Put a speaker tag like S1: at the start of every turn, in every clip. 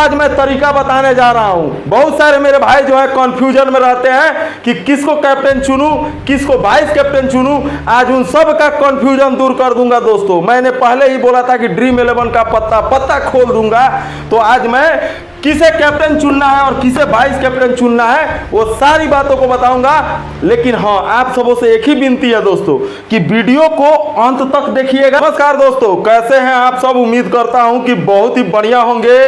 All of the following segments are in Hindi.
S1: आज मैं तरीका बताने जा रहा हूं। बहुत सारे मेरे भाई जो है कंफ्यूजन में रहते हैं कि किसको कैप्टन चुनूं, किसको वाइस कैप्टन चुनूं। आज उन सब का कंफ्यूजन दूर कर दूंगा दोस्तों। मैंने पहले ही बोला था कि ड्रीम 11 का पत्ता खोल दूंगा। तो आज मैं किसे कैप्टन चुनना है और किसे वाइस कैप्टन चुनना है वो सारी बातों को बताऊंगा। लेकिन हाँ, आप सबों से एक ही विनती है दोस्तों कि वीडियो को अंत तक देखिएगा। नमस्कार दोस्तों, कैसे हैं आप सब? उम्मीद करता हूं कि बहुत ही बढ़िया होंगे।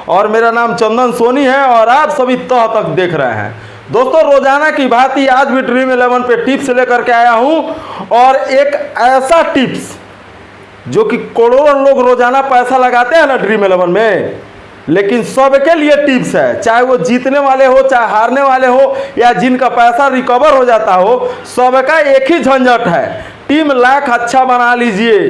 S1: और मेरा नाम चंदन सोनी है और आप सभी तह तक देख रहे हैं। दोस्तों, रोजाना की भांति आज भी ड्रीम 11 पे टिप्स लेकर के आया हूं और एक ऐसा टिप्स जो कि करोड़ों लोग रोजाना पैसा लगाते हैं ना ड्रीम 11 में, लेकिन सबके लिए टिप्स है। चाहे वो जीतने वाले हो, चाहे हारने वाले हो, या जिनका पैसा रिकवर हो जाता हो, सबका एक ही झंझट है। टीम लाख अच्छा बना लीजिए,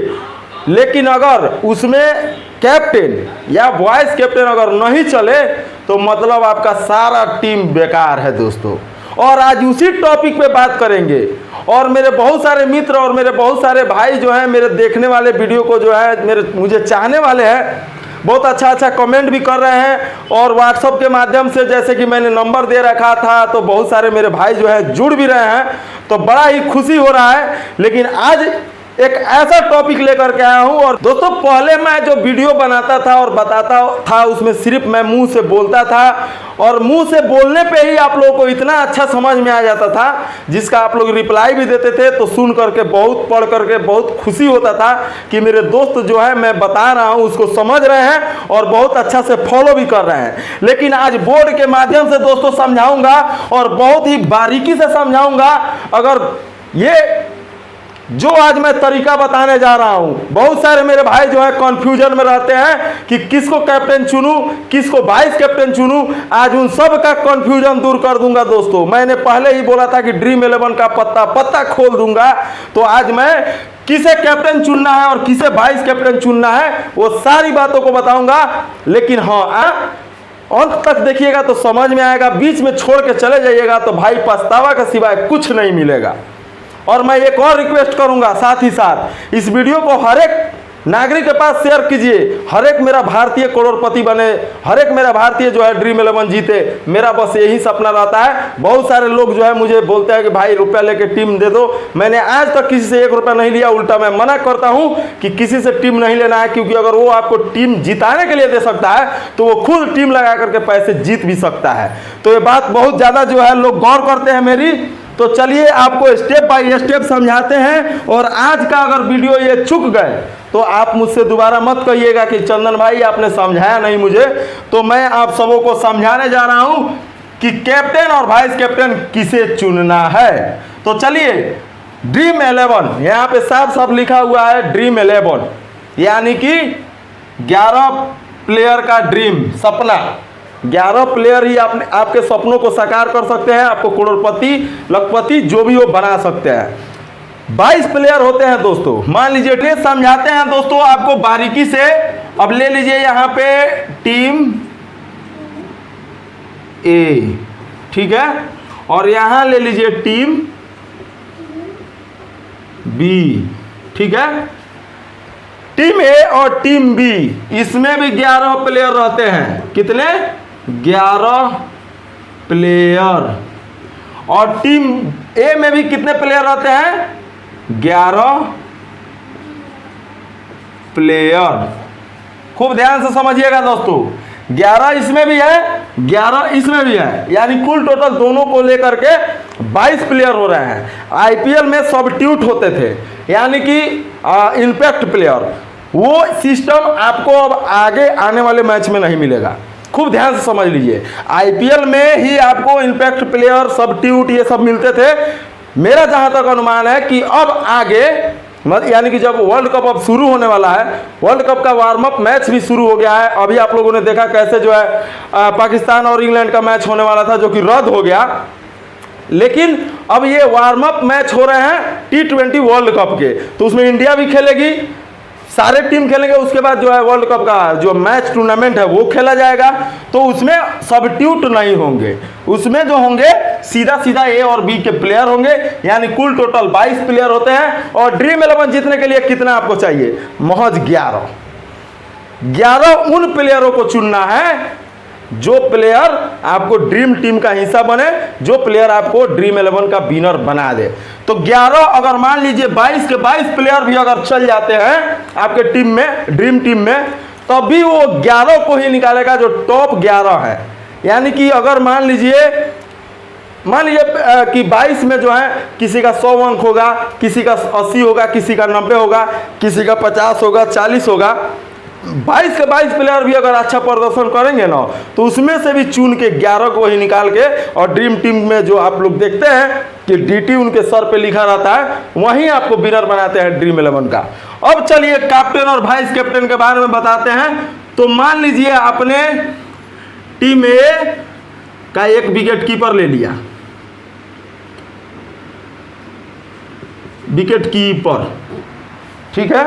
S1: लेकिन अगर उसमें कैप्टन या वाइस कैप्टन अगर नहीं चले तो मतलब आपका सारा टीम बेकार है दोस्तों। और आज उसी टॉपिक पे बात करेंगे। और मेरे बहुत सारे मित्र और मेरे बहुत सारे भाई जो हैं, मेरे देखने वाले वीडियो को जो है मुझे चाहने वाले हैं, बहुत अच्छा कमेंट भी कर रहे हैं। और व्हाट्सएप के माध्यम से, जैसे कि मैंने नंबर दे रखा था, तो बहुत सारे मेरे भाई जो है जुड़ भी रहे हैं, तो बड़ा ही खुशी हो रहा है। लेकिन आज एक ऐसा टॉपिक लेकर के आया हूं। और दोस्तों, पहले मैं जो वीडियो बनाता था और बताता था, उसमें सिर्फ मैं मुंह से बोलता था और मुंह से बोलने पे ही आप लोगों को इतना अच्छा समझ में आ जाता था, जिसका आप लोग रिप्लाई भी देते थे। तो सुन करके, बहुत पढ़ करके बहुत खुशी होता था कि मेरे दोस्त जो है मैं बता रहा हूं उसको समझ रहे हैं और बहुत अच्छा से फॉलो भी कर रहे हैं। लेकिन आज बोर्ड के माध्यम से दोस्तों समझाऊंगा और बहुत ही बारीकी से समझाऊंगा। अगर ये जो आज मैं तरीका बताने जा रहा हूं, बहुत सारे मेरे भाई जो है कंफ्यूजन में रहते हैं कि किसको कैप्टन चुनूं, किसको वाइस कैप्टन चुनूं। आज उन सब का कंफ्यूजन दूर कर दूंगा दोस्तों। मैंने पहले ही बोला था कि ड्रीम 11 का पत्ता खोल दूंगा। तो आज मैं किसे कैप्टन चुनना है और किसे वाइस कैप्टन चुनना है वो सारी बातों को बताऊंगा। लेकिन हाँ, अंत तक देखिएगा तो समझ में आएगा। बीच में छोड़ के चले जाइएगा तो भाई पछतावा का सिवाय कुछ नहीं मिलेगा। और मैं एक और रिक्वेस्ट करूंगा, साथ ही साथ इस वीडियो को हर एक नागरिक के पास शेयर कीजिए। हर एक मेरा भारतीय करोड़पति बने, हर एक मेरा भारतीय जो है ड्रीम 11 जीते। मेरा बस यही सपना रहता है। बहुत सारे लोग जो है मुझे बोलते हैं कि भाई रुपया लेके टीम दे दो। मैंने आज तक किसी से 1 रुपया नहीं लिया। उल्टा मैं मना करता हूं कि किसी से टीम नहीं लेना है, क्योंकि अगर वो आपको टीम जिताने के लिए दे सकता है तो वो खुद टीम लगा करके पैसे जीत भी सकता है। तो ये बात बहुत ज़्यादा जो है लोग गौर करते हैं मेरी। तो चलिए आपको स्टेप बाय स्टेप समझाते हैं। और आज का अगर वीडियो ये चूक गए तो आप मुझसे दोबारा मत कहिएगा कि चंदन भाई आपने समझाया नहीं मुझे। तो मैं आप सबों को समझाने जा रहा हूं कि कैप्टन और वाइस कैप्टन किसे चुनना है। तो चलिए, ड्रीम 11 यहाँ पे साफ साफ लिखा हुआ है, ड्रीम 11 यानी कि 11 प्लेयर का ड्रीम, सपना। 11 प्लेयर ही आपके सपनों को साकार कर सकते हैं, आपको करोड़पति लखपति जो भी वो बना सकते हैं। 22 प्लेयर होते हैं दोस्तों। मान लीजिए, ये समझाते हैं दोस्तों आपको बारीकी से। अब ले लीजिए यहाँ पे टीम ए, ठीक है, और यहाँ ले लीजिए टीम बी, ठीक है। टीम ए और टीम बी, इसमें भी 11 प्लेयर रहते हैं। कितने? 11 प्लेयर। और टीम ए में भी कितने प्लेयर रहते हैं? 11 प्लेयर। खूब ध्यान से समझिएगा दोस्तों। 11 इसमें भी है, 11 इसमें भी है, यानी कुल टोटल दोनों को लेकर के 22 प्लेयर हो रहे हैं। आईपीएल में सब्स्टिट्यूट होते थे, यानी कि इम्पैक्ट प्लेयर। वो सिस्टम आपको अब आगे आने वाले मैच में नहीं मिलेगा। खूब ध्यान से समझ लीजिए। आईपीएल में ही आपको इम्पैक्ट प्लेयर, सब्स्टिट्यूट ये सब मिलते थे। मेरा जहां तक अनुमान है कि अब आगे, यानी कि जब वर्ल्ड कप अब शुरू होने वाला है, वर्ल्ड कप का वार्म अप मैच भी शुरू हो गया है। अभी आप लोगों ने देखा कैसे जो है पाकिस्तान और इंग्लैंड का मैच होने वाला था, जो कि रद्द हो गया। लेकिन अब ये वार्म अप मैच हो रहे हैं T20 वर्ल्ड कप के, तो उसमें इंडिया भी खेलेगी, सारे टीम खेलेंगे। उसके बाद जो है वर्ल्ड कप का जो मैच टूर्नामेंट है वो खेला जाएगा। तो उसमें सब्स्टिट्यूट नहीं होंगे, उसमें जो होंगे सीधा सीधा ए और बी के प्लेयर होंगे, यानी कुल टोटल 22 प्लेयर होते हैं। और ड्रीम 11 जीतने के लिए कितना आपको चाहिए? महज 11 उन प्लेयरों को चुनना है जो प्लेयर आपको ड्रीम टीम का हिस्सा बने, जो प्लेयर आपको ड्रीम 11 का विनर बना दे। तो 11 अगर मान लीजिए 22 के 22 प्लेयर भी अगर चल जाते हैं आपके टीम में, ड्रीम टीम में, तब भी वो 11 को ही निकालेगा जो टॉप 11 है। यानी कि अगर मान लीजिए कि 22 में जो है किसी का 100 अंक होगा, किसी का 80 होगा, किसी का 90 होगा, किसी का 50 होगा, 40 होगा, 22 के 22 प्लेयर भी अगर अच्छा प्रदर्शन करेंगे ना तो उसमें से भी चुन के 11 को ही निकाल के, और ड्रीम टीम में जो आप लोग देखते हैं कि डीटी उनके सर पे लिखा रहता है, वहीं आपको विनर बनाते हैं ड्रीम 11 का। अब चलिए कैप्टन और वाइस कैप्टन के बारे में बताते हैं। तो मान लीजिए आपने टीम ए का एक विकेट कीपर ले लिया, विकेट कीपर, ठीक है।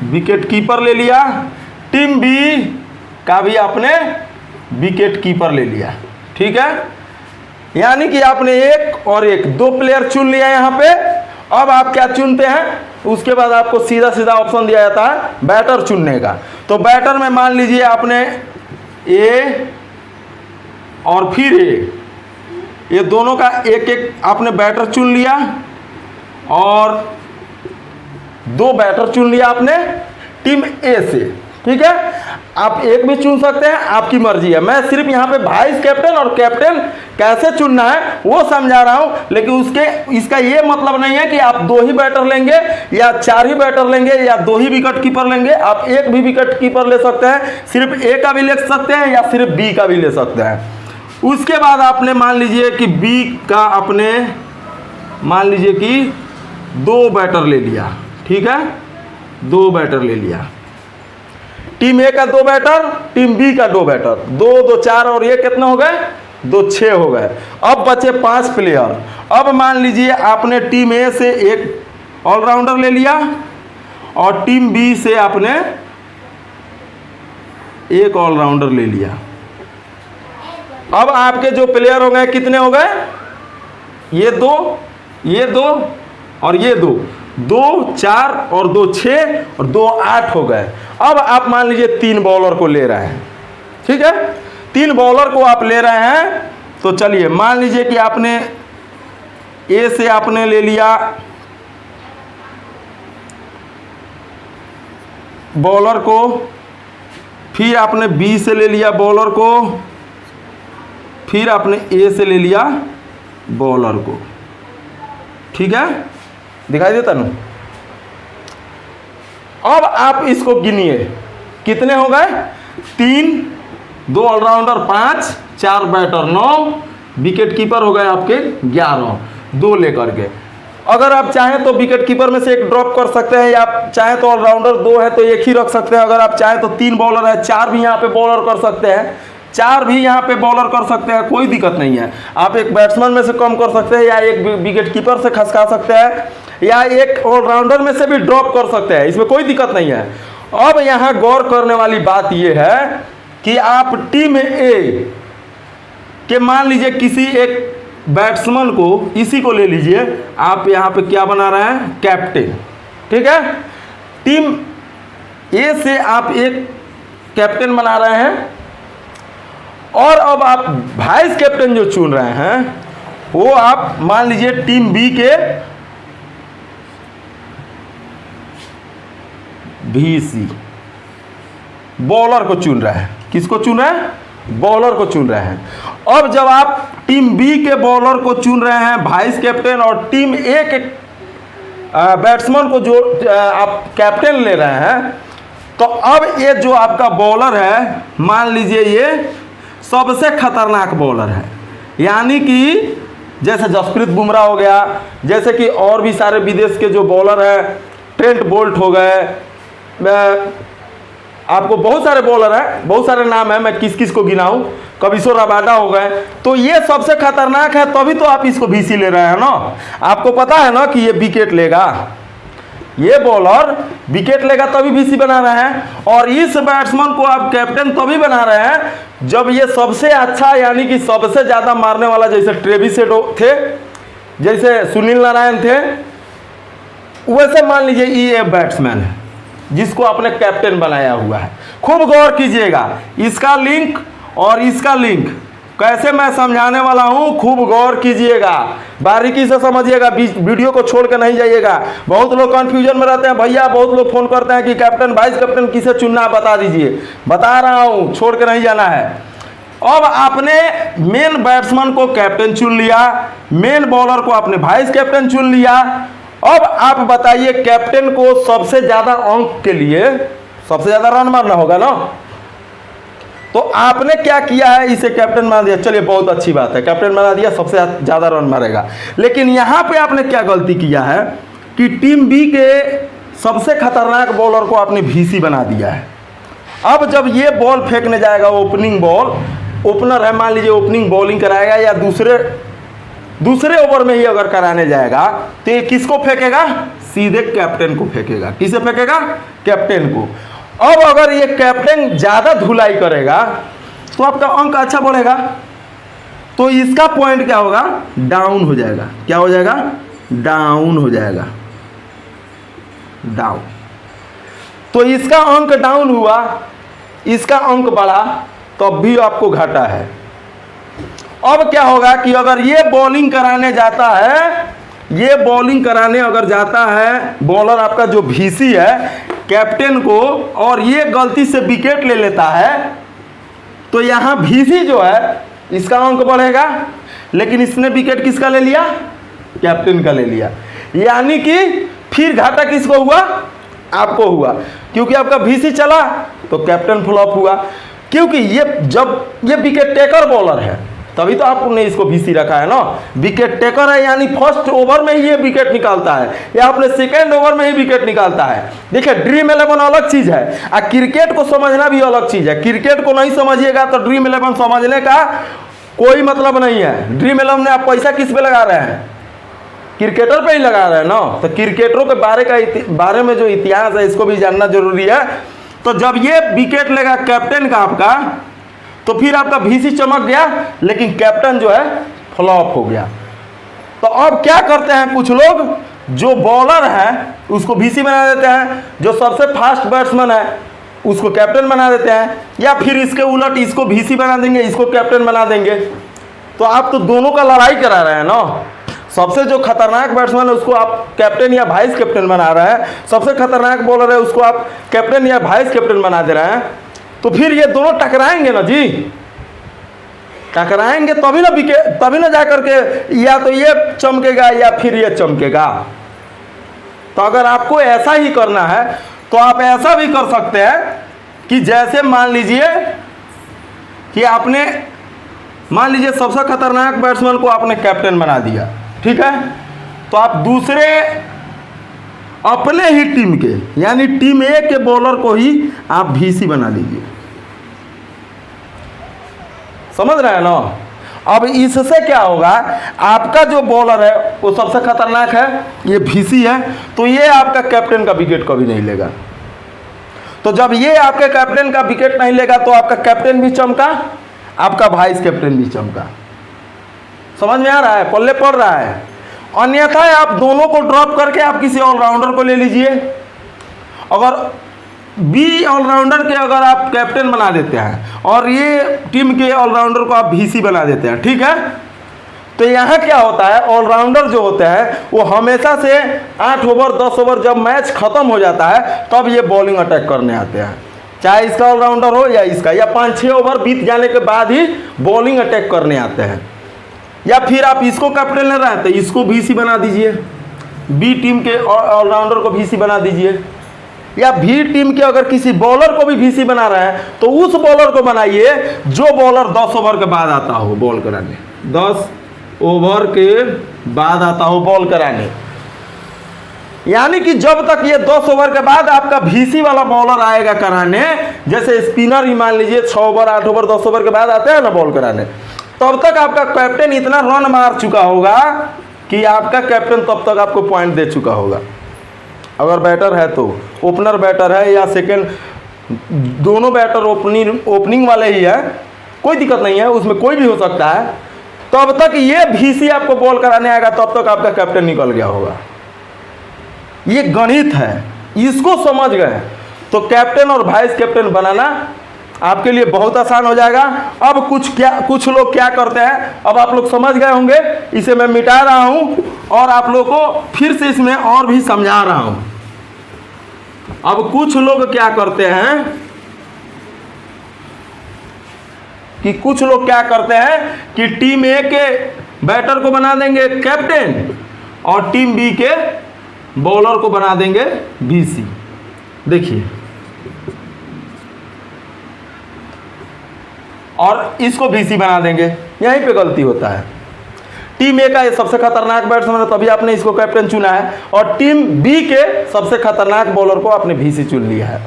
S1: विकेट कीपर ले लिया। टीम बी का भी आपने विकेट कीपर ले लिया, ठीक है। यानी कि आपने एक और एक, 2 प्लेयर चुन लिया यहाँ पे। अब आप क्या चुनते हैं, उसके बाद आपको सीधा सीधा ऑप्शन दिया जाता है बैटर चुनने का। तो बैटर में मान लीजिए आपने ए और फिर ए, ये दोनों का एक एक आपने बैटर चुन लिया, और 2 बैटर चुन लिया आपने टीम ए से, ठीक है। आप एक भी चुन सकते हैं, आपकी मर्जी है। मैं सिर्फ यहाँ पे वाइस कैप्टन और कैप्टन कैसे चुनना है वो समझा रहा हूँ, लेकिन इसका ये मतलब नहीं है कि आप 2 ही बैटर लेंगे या 4 ही बैटर लेंगे या 2 ही विकेट कीपर लेंगे। आप एक भी विकेट कीपर ले सकते हैं, सिर्फ ए का भी ले सकते हैं या सिर्फ बी का भी ले सकते हैं। उसके बाद आपने मान लीजिए कि बी का आपने मान लीजिए कि 2 बैटर ले लिया, ठीक है, 2 बैटर ले लिया। टीम ए का 2 बैटर, टीम बी का 2 बैटर, 2 2 4 और ये कितने हो गए, 2 6 हो गए। अब बचे 5 प्लेयर। अब मान लीजिए आपने टीम ए से एक ऑलराउंडर ले लिया और टीम बी से आपने एक ऑलराउंडर ले लिया। अब आपके जो प्लेयर हो गए कितने हो गए, ये 2, ये 2 और ये 2, 2 4 और 2 6 और 2 8 हो गए। अब आप मान लीजिए 3 बॉलर को ले रहे हैं, ठीक है। 3 बॉलर को आप ले रहे हैं, तो चलिए मान लीजिए कि आपने ए से आपने ले लिया बॉलर को, फिर आपने बी से ले लिया बॉलर को, फिर आपने ए से ले लिया बॉलर को, ठीक है, दिखाई देता ना। अब आप इसको गिनिए कितने हो गए, 3, 2 ऑलराउंडर 5, 4 बैटर 9, विकेट कीपर हो गए आपके 11, 2 लेकर के। अगर आप चाहें तो विकेट कीपर में से एक ड्रॉप कर सकते हैं, या आप चाहें तो ऑलराउंडर 2 है तो एक ही रख सकते हैं। अगर आप चाहें तो 3 बॉलर है, 4 भी यहाँ पे बॉलर कर सकते हैं, 4 भी यहाँ पे बॉलर कर सकते हैं, कोई दिक्कत नहीं है। आप एक बैट्समैन में से कम कर सकते हैं, या एक विकेट कीपर से खसका सकते हैं, या एक ऑलराउंडर में से भी ड्रॉप कर सकते हैं, इसमें कोई दिक्कत नहीं है। अब यहाँ गौर करने वाली बात यह है कि आप टीम ए के मान लीजिए किसी एक बैट्समैन को, इसी को ले लीजिए, आप यहाँ पे क्या बना रहे हैं, कैप्टन, ठीक है। टीम ए से आप एक कैप्टन बना रहे हैं, और अब आप वाइस कैप्टन जो चुन रहे हैं वो आप मान लीजिए टीम बी के VC बॉलर को चुन रहे हैं। किसको चुन रहे हैं, बॉलर को चुन रहे हैं। अब जब आप टीम बी के बॉलर को चुन रहे हैं वाइस कैप्टन, और टीम ए के बैट्समैन को जो आप कैप्टन ले रहे हैं, तो अब ये जो आपका बॉलर है, मान लीजिए ये सबसे खतरनाक बॉलर है। यानी कि जैसे जसप्रीत बुमराह हो गया, जैसे कि और भी सारे विदेश के जो बॉलर हैं, ट्रेंट बोल्ट हो गए, आपको बहुत सारे बॉलर हैं, बहुत सारे नाम हैं, मैं किस किस को गिनाऊं, कबिसो रबाडा हो गए, तो ये सबसे खतरनाक है, तभी तो आप इसको VC ले रहे हैं ना। आपको पता है ना कि ये विकेट लेगा, ये बॉलर विकेट लेगा तभी VC बना रहे हैं। और इस बैट्समैन को आप कैप्टन तभी बना रहे हैं जब ये सबसे अच्छा, यानी कि सबसे ज़्यादा मारने वाला, जैसे ट्रेविस हेड थे, जैसे सुनील नारायण थे, वैसे मान लीजिए ये बैट्समैन है, जिसको आपने कैप्टन बनाया हुआ है। खूब गौर कीजिएगा, इसका लिंक और इसका लिंक कैसे मैं समझाने वाला हूं, खूब गौर कीजिएगा, बारीकी से समझिएगा, वीडियो को छोड़ के नहीं जाइएगा। बहुत लोग कंफ्यूजन में रहते हैं भैया, बहुत लोग फोन करते हैं कि कैप्टन वाइस कैप्टन किसे चुनना है बता दीजिए। बता रहा हूं, छोड़ के नहीं जाना है। अब आपने मेन बैट्समैन को कैप्टन चुन लिया, मेन बॉलर को आपने वाइस कैप्टन चुन लिया। अब आप बताइए कैप्टन को सबसे ज्यादा अंक के लिए सबसे ज्यादा रन मारना होगा ना, तो आपने क्या किया है, इसे कैप्टन बना दिया। चलिए बहुत अच्छी बात है, कैप्टन बना दिया, सबसे ज़्यादा रन मारेगा। लेकिन यहाँ पे आपने क्या गलती किया है कि टीम बी के सबसे खतरनाक बॉलर को आपने वीसी बना दिया है। अब जब ये बॉल फेंकने जाएगा, ओपनिंग बॉल, ओपनर है मान लीजिए, ओपनिंग बॉलिंग कराएगा या दूसरे ओवर में ही अगर कराने जाएगा तो ये किसको फेंकेगा, सीधे कैप्टन को फेंकेगा। किसे फेंकेगा, कैप्टन को। अब अगर ये कैप्टन ज्यादा धुलाई करेगा तो आपका अंक अच्छा बढ़ेगा, तो इसका पॉइंट क्या होगा, डाउन हो जाएगा। क्या हो जाएगा, डाउन हो जाएगा, डाउन। तो इसका अंक डाउन हुआ, इसका अंक बढ़ा, तब भी आपको घाटा है। अब क्या होगा कि अगर ये बॉलिंग कराने जाता है, ये बॉलिंग कराने अगर जाता है बॉलर आपका जो वीसी है कैप्टन को, और ये गलती से विकेट ले लेता है, तो यहाँ वीसी जो है इसका अंक बढ़ेगा, लेकिन इसने विकेट किसका ले लिया, कैप्टन का ले लिया। यानी कि फिर घाटा किसको हुआ, आपको हुआ, क्योंकि आपका वीसी चला तो कैप्टन फ्लॉप हुआ। क्योंकि ये जब ये विकेट टेकर बॉलर है तभी तो आपने इसको वीसी रखा है ना, विकेट टेकर है, यानी फर्स्ट ओवर में ही ये विकेट निकालता है या अपने सेकेंड ओवर में ही विकेट निकालता है। देखिए ड्रीम 11 अलग चीज है और क्रिकेट को समझना भी अलग चीज है। क्रिकेट को नहीं समझिएगा तो ड्रीम 11 समझने का कोई मतलब नहीं है। ड्रीम 11 में आप पैसा किस पे लगा रहे हैं, क्रिकेटर पे ही लगा रहे हैं ना, तो क्रिकेटरों के बारे में जो इतिहास है इसको भी जानना जरूरी है। तो जब ये विकेट लेगा कैप्टन का आपका, तो फिर आपका वीसी चमक गया, लेकिन कैप्टन जो है फ्लॉप हो गया। तो अब क्या करते हैं कुछ लोग, जो बॉलर है उसको वीसी बना देते हैं, जो सबसे फास्ट बैट्समैन है उसको कैप्टन बना देते हैं, या फिर इसके उलट इसको वीसी बना देंगे, इसको कैप्टन बना देंगे। तो आप तो दोनों का लड़ाई करा रहे हैं ना। सबसे जो खतरनाक बैट्समैन है उसको आप कैप्टन या वाइस कैप्टन बना रहे हैं, सबसे खतरनाक बॉलर है उसको आप कैप्टन या वाइस कैप्टन बना दे रहे हैं। तो फिर ये दोनों टकराएंगे ना जी, टकराएंगे तभी ना विकेट, तभी ना जाकर के या तो ये चमकेगा या फिर ये चमकेगा। तो अगर आपको ऐसा ही करना है तो आप ऐसा भी कर सकते हैं कि जैसे मान लीजिए कि आपने मान लीजिए सबसे खतरनाक बैट्समैन को आपने कैप्टन बना दिया, ठीक है, तो आप दूसरे अपने ही टीम के यानी टीम ए के बॉलर को ही आप वीसी बना दीजिए। समझ रहे हैं ना। अब इससे क्या होगा, आपका जो बॉलर है वो सबसे खतरनाक है, ये वीसी है, तो ये आपका कैप्टन का विकेट कभी नहीं लेगा। तो जब ये आपके कैप्टन का विकेट नहीं लेगा तो आपका कैप्टन भी चमका, आपका वाइस कैप्टन भी चमका। समझ में आ रहा है, पल्ले पड़ रहा है। अन्यथा आप दोनों को ड्रॉप करके आप किसी ऑलराउंडर को ले लीजिए। अगर बी ऑलराउंडर के अगर आप कैप्टन बना देते हैं और ये टीम के ऑलराउंडर को आप वीसी बना देते हैं, ठीक है, तो यहाँ क्या होता है, ऑलराउंडर जो होते हैं वो हमेशा से 8 ओवर 10 ओवर जब मैच खत्म हो जाता है तब ये बॉलिंग अटैक करने आते हैं, चाहे इसका ऑलराउंडर हो या इसका, या 5-6 ओवर बीत जाने के बाद ही बॉलिंग अटैक करने आते हैं। या फिर आप इसको कैप्टन ले रहे हैं तो इसको वीसी बना दीजिए, बी टीम के ऑलराउंडर को वीसी बना दीजिए, या बी टीम के अगर किसी बॉलर को भी वीसी बना रहे हैं तो उस बॉलर को बनाइए जो बॉलर 10 ओवर के बाद आता हो बॉल कराने, 10 ओवर के बाद आता हो बॉल कराने। यानी कि जब तक ये 10 ओवर के बाद आपका वीसी वाला बॉलर आएगा कराने, जैसे स्पिनर ही मान लीजिए 6 ओवर 8 ओवर 10 ओवर के बाद आते हैं ना बॉल कराने, तब तक आपका कैप्टन इतना रन मार चुका होगा कि आपका कैप्टन तब तक आपको पॉइंट दे चुका होगा। अगर बैटर है तो ओपनर बैटर है या सेकंड, दोनों बैटर ओपनिंग वाले ही है, कोई दिक्कत नहीं है, उसमें कोई भी हो सकता है। तब तक ये वीसी आपको बॉल कराने आएगा तब तक आपका कैप्टन निकल गया होगा। ये गणित है, इसको समझ गए तो कैप्टन और वाइस कैप्टन बनाना आपके लिए बहुत आसान हो जाएगा। अब कुछ लोग क्या करते हैं, अब आप लोग समझ गए होंगे, इसे मैं मिटा रहा हूं और आप लोग को फिर से इसमें और भी समझा रहा हूं। अब कुछ लोग क्या करते हैं कि टीम ए के बैटर को बना देंगे कैप्टन और टीम बी के बॉलर को बना देंगे बीसी। देखिए, और इसको बीसी बना देंगे, यहीं पे गलती होता है। टीम ए का ये सबसे खतरनाक बैट्समैन है, तभी आपने इसको कैप्टन चुना है, और टीम बी के सबसे खतरनाक बॉलर को आपने बीसी चुन लिया है,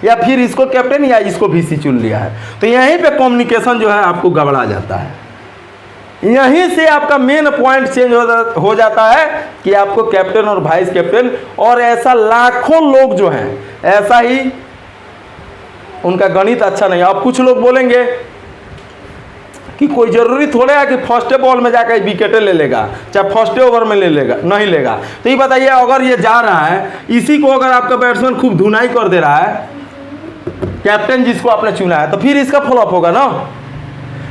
S1: या फिर इसको कैप्टन या इसको बीसी चुन लिया है। तो यहीं पे कम्युनिकेशन जो है आपको गड़बड़ा जाता है। यहीं से आपका मेन पॉइंट चेंज हो जाता है कि आपको कैप्टन और वाइस कैप्टन, और ऐसा लाखों लोग जो हैं, ऐसा ही उनका गणित अच्छा नहीं है। अब कुछ लोग बोलेंगे कि कोई ज़रूरी थोड़े है कि फर्स्ट बॉल में जाकर विकेटें ले लेगा, चाहे फर्स्ट ओवर में ले लेगा, नहीं लेगा। तो ये बताइए, अगर ये जा रहा है, इसी को अगर आपका बैट्समैन खूब धुनाई कर दे रहा है, कैप्टन जिसको आपने चुना है, तो फिर इसका फ्लॉप होगा ना।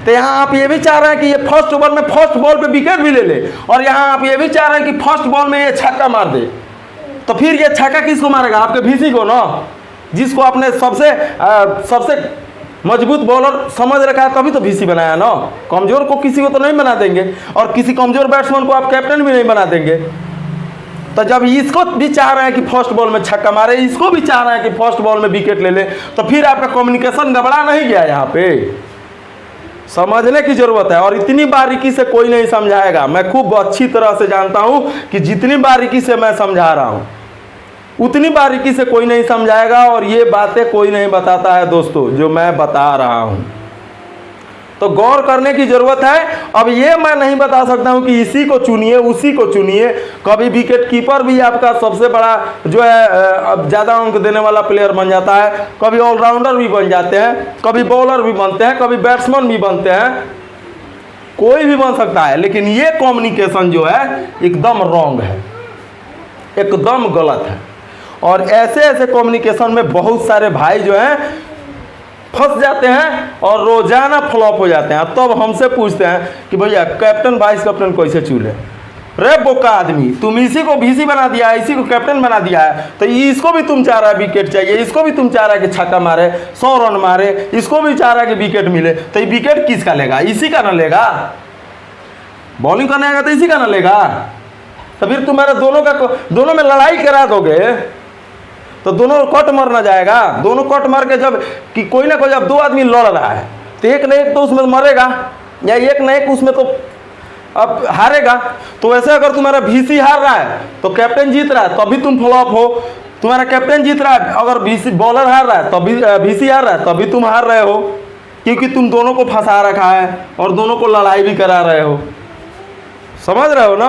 S1: तो यहाँ आप ये भी चाह रहे हैं कि ये फर्स्ट ओवर में फर्स्ट बॉल पे विकेट भी ले ले, और यहाँ आप ये भी चाह रहे हैं कि फर्स्ट बॉल में ये छक्का मार दे, तो फिर ये छक्का किसको मारेगा? आपके बीसी को ना, जिसको आपने सबसे मजबूत बॉलर समझ रखा है, तभी तो बीसी बनाया ना। कमजोर को किसी को तो नहीं बना देंगे, और किसी कमजोर बैट्समैन को आप कैप्टन भी नहीं बना देंगे। तो जब इसको भी चाह रहे हैं कि फर्स्ट बॉल में छक्का मारे, इसको भी चाह रहे हैं कि फर्स्ट बॉल में विकेट ले ले, तो फिर आपका कम्युनिकेशन गड़बड़ा नहीं गया? यहाँ पे समझने की जरूरत है, और इतनी बारीकी से कोई नहीं समझाएगा। मैं खूब अच्छी तरह से जानता हूं कि जितनी बारीकी से मैं समझा रहा हूं, उतनी बारीकी से कोई नहीं समझाएगा, और ये बातें कोई नहीं बताता है दोस्तों, जो मैं बता रहा हूं। तो गौर करने की जरूरत है। अब ये मैं नहीं बता सकता हूं कि इसी को चुनिए, उसी को चुनिए। कभी विकेट कीपर भी आपका सबसे बड़ा जो है ज़्यादा अंक देने वाला प्लेयर बन जाता है, कभी ऑलराउंडर भी बन जाते हैं, कभी बॉलर भी बनते हैं, कभी बैट्समैन भी बनते हैं, कोई भी बन सकता है। लेकिन ये कम्युनिकेशन जो है एकदम रॉन्ग है, एकदम गलत है। और ऐसे ऐसे कम्युनिकेशन में बहुत सारे भाई जो हैं फंस जाते हैं और रोजाना फ्लॉप हो जाते हैं। तब हमसे पूछते हैं कि भैया कैप्टन वाइस कैप्टन कैसे चुने? रे बोका आदमी, तुम इसी को बीसी बना दिया है, इसी को कैप्टन बना दिया है, तो इसको भी तुम चाह रहा है विकेट चाहिए, इसको भी तुम चाह रहा है कि छक्का मारे, 100 रन मारे, इसको भी चाह रहा है कि विकेट मिले, तो ये विकेट किसका लेगा? इसी का ना लेगा। बॉलिंग करने आएगा तो इसी का ना लेगा। तो फिर तुम्हारा दोनों में लड़ाई करा दोगे तो दोनों कट मरना जाएगा। दोनों कट मार के जब कि कोई ना कोई, जब दो आदमी लड़ रहा है तो एक न एक तो उसमें मरेगा, या एक न एक उसमें तो अब हारेगा। तो वैसे अगर तुम्हारा बीसी हार रहा है तो कैप्टन जीत रहा है, तभी तुम फ्लॉप हो। तुम्हारा कैप्टन जीत रहा है, अगर बीसी बॉलर हार रहा है तभी बीसी हार रहा है, तभी तुम हार रहे हो, क्योंकि तुम दोनों को फंसा रखा है और दोनों को लड़ाई भी करा रहे हो। समझ रहे हो ना?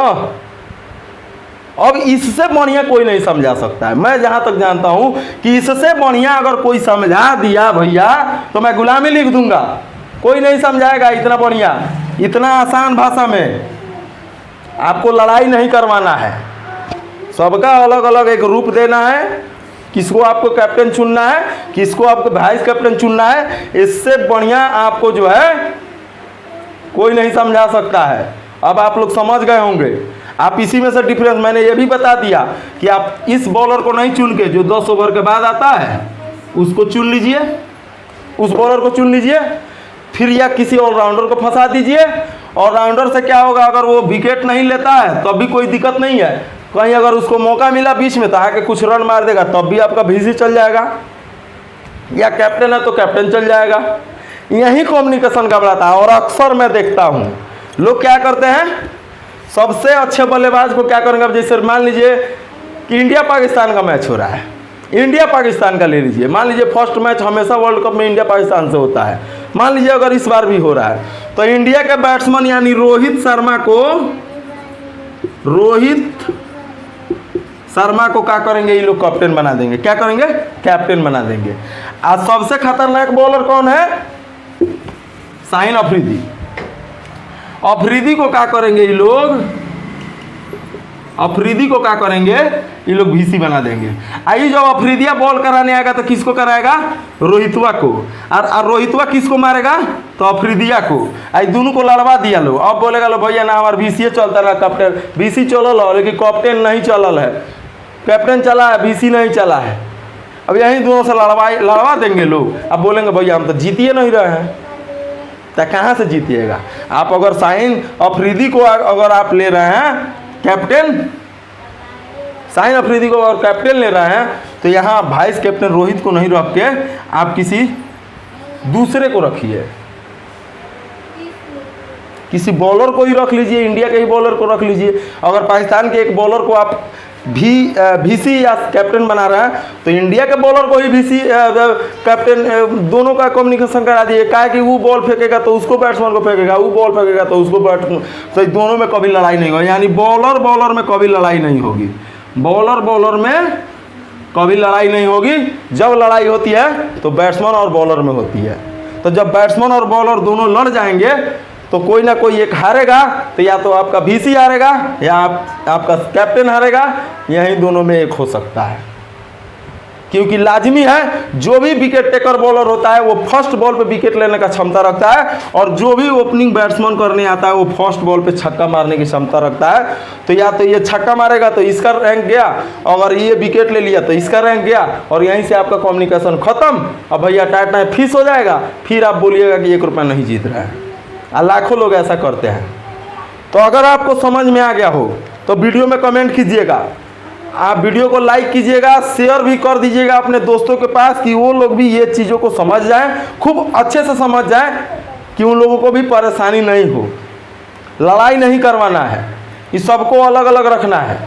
S1: अब इससे बढ़िया कोई नहीं समझा सकता है। मैं जहाँ तक जानता हूँ कि इससे बढ़िया अगर कोई समझा दिया भैया तो मैं गुलामी लिख दूंगा। कोई नहीं समझाएगा इतना बढ़िया, इतना आसान भाषा में। आपको लड़ाई नहीं करवाना है, सबका अलग अलग एक रूप देना है। किसको आपको कैप्टन चुनना है, किसको आपको वाइस कैप्टन चुनना है, इससे बढ़िया आपको जो है कोई नहीं समझा सकता है। अब आप लोग समझ गए होंगे। आप इसी में से डिफरेंस मैंने ये भी बता दिया कि आप इस बॉलर को नहीं चुन के जो 10 ओवर के बाद आता है उसको चुन लीजिए, उस बॉलर को चुन लीजिए, फिर या किसी ऑलराउंडर को फंसा दीजिए। ऑलराउंडर से क्या होगा, अगर वो विकेट नहीं लेता है तब भी कोई दिक्कत नहीं है। कहीं अगर उसको मौका मिला बीच में तो आके कुछ रन मार देगा, तब भी आपका बीसी चल जाएगा। या कैप्टन है तो कैप्टन चल जाएगा। यही कम्युनिकेशन गड़बड़ाता है। और अक्सर मैं देखता हूँ लोग क्या करते हैं, सबसे अच्छे बल्लेबाज को क्या करेंगे। अब जैसे मान लीजिए कि इंडिया पाकिस्तान का मैच हो रहा है, इंडिया पाकिस्तान का ले लीजिए। मान लीजिए फर्स्ट मैच हमेशा वर्ल्ड कप में इंडिया पाकिस्तान से होता है, मान लीजिए अगर इस बार भी हो रहा है, तो इंडिया के बैट्समैन यानी रोहित शर्मा को क्या करेंगे, ये लोग कैप्टन बना देंगे। क्या करेंगे? कैप्टन बना देंगे। आज सबसे खतरनाक बॉलर कौन है? शाहीन अफरीदी। अफरीदी को क्या करेंगे ये लोग? अफरीदी को क्या करेंगे, ये लोग VC बना देंगे। आई जब अफरीदिया बॉल कराने आएगा तो किसको कराएगा, रोहितवा को, और रोहितवा किसको मारेगा, तो अफरीदिया को। आई दोनों को लड़वा दिया लो। अब बोलेगा लो भैया ना हमारा VC चलता ना कैप्टन, VC चलल हो लेकिन कैप्टन नहीं चलल है, कैप्टन चला है VC नहीं चला है। अब यहीं दोनों से लड़वा देंगे लोग। अब बोलेंगे भैया हम तो जीतिए नहीं रहे हैं, तो कहाँ से जीतिएगा आप। अगर शाहीन अफरीदी को अगर आप ले रहे हैं कैप्टन, शाहीन अफरीदी को अगर कैप्टन ले रहे हैं तो यहाँ वाइस कैप्टन रोहित को नहीं रख के आप किसी दूसरे को रखिए, किसी बॉलर को ही रख लीजिए, इंडिया के ही बॉलर को रख लीजिए। अगर पाकिस्तान के एक बॉलर को आप VC या कैप्टन बना रहा है तो इंडिया के बॉलर को ही VC कैप्टन, दोनों का कम्युनिकेशन करा दिए। क्या है कि वो बॉल फेंकेगा तो उसको बैट्समैन को फेंकेगा, वो बॉल फेंकेगा तो उसको बैट्समैन, तो दोनों में कभी लड़ाई नहीं होगी। यानी बॉलर में कभी लड़ाई नहीं होगी, बॉलर में कभी लड़ाई नहीं होगी। जब लड़ाई होती है तो बैट्समैन और बॉलर में होती है। तो जब बैट्समैन और बॉलर दोनों लड़ जाएंगे तो कोई ना कोई एक हारेगा, तो या तो आपका VC हारेगा या आपका कैप्टन हारेगा, यही दोनों में एक हो सकता है। क्योंकि लाजमी है जो भी विकेट टेकर बॉलर होता है वो फर्स्ट बॉल पे विकेट लेने का क्षमता रखता है, और जो भी ओपनिंग बैट्समैन करने आता है वो फर्स्ट बॉल पे छक्का मारने की क्षमता रखता है। तो या तो ये छक्का मारेगा तो इसका रैंक गया, अगर ये विकेट ले लिया तो इसका रैंक गया, और यहीं से आपका कम्युनिकेशन खत्म। अब भैया टाइट टाइट फीस हो जाएगा, फिर आप बोलिएगा कि 1 रुपया नहीं जीत रहा है। लाखों लोग ऐसा करते हैं। तो अगर आपको समझ में आ गया हो तो वीडियो में कमेंट कीजिएगा, आप वीडियो को लाइक कीजिएगा, शेयर भी कर दीजिएगा अपने दोस्तों के पास कि वो लोग भी ये चीज़ों को समझ जाएं, खूब अच्छे से समझ जाएं कि उन लोगों को भी परेशानी नहीं हो। लड़ाई नहीं करवाना है, इस सबको अलग अलग रखना है।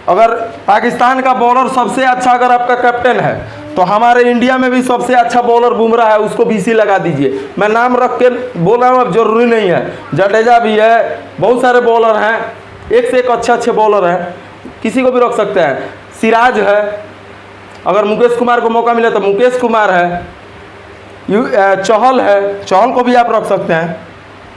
S1: अगर पाकिस्तान का बॉलर सबसे अच्छा अगर आपका कैप्टन है तो हमारे इंडिया में भी सबसे अच्छा बॉलर बुमराह है, उसको VC लगा दीजिए। मैं नाम रख के बोल रहा हूँ, अब जरूरी नहीं है, जडेजा भी है, बहुत सारे बॉलर हैं, एक से एक अच्छे बॉलर हैं, किसी को भी रख सकते हैं। सिराज है, अगर मुकेश कुमार को मौका मिले तो मुकेश कुमार है, चहल है, चहल को भी आप रख सकते हैं।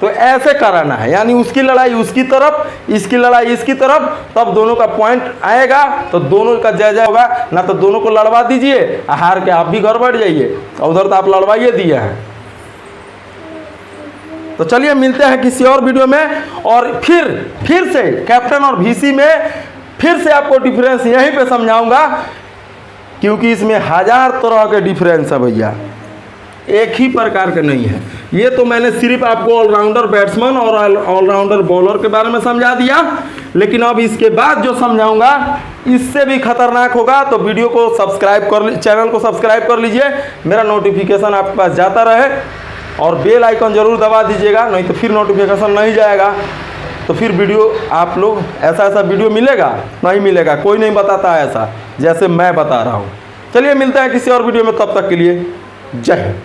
S1: तो ऐसे कराना है, यानी उसकी लड़ाई उसकी तरफ, इसकी लड़ाई इसकी तरफ, तब दोनों का पॉइंट आएगा तो दोनों का जय होगा। ना तो दोनों को लड़वा दीजिए, हार के आप भी घर बैठ जाइए, उधर तो आप लड़वाइए दिए हैं। तो चलिए मिलते हैं किसी और वीडियो में, और फिर से कैप्टन और VC में फिर से आपको डिफरेंस यहीं पे समझाऊंगा, क्योंकि इसमें 1000 तरह के डिफरेंस है भैया, एक ही प्रकार के नहीं है। ये तो मैंने सिर्फ आपको ऑलराउंडर बैट्समैन और ऑलराउंडर बॉलर के बारे में समझा दिया, लेकिन अब इसके बाद जो समझाऊंगा इससे भी खतरनाक होगा। तो वीडियो को सब्सक्राइब कर, चैनल को सब्सक्राइब कर लीजिए, मेरा नोटिफिकेशन आपके पास जाता रहे, और बेल आइकन ज़रूर दबा दीजिएगा, नहीं तो फिर नोटिफिकेशन नहीं जाएगा। तो फिर वीडियो आप लोग ऐसा वीडियो मिलेगा नहीं मिलेगा, कोई नहीं बताता ऐसा जैसे मैं बता रहा हूँ। चलिए मिलते हैं किसी और वीडियो में, तब तक के लिए जय हिंद।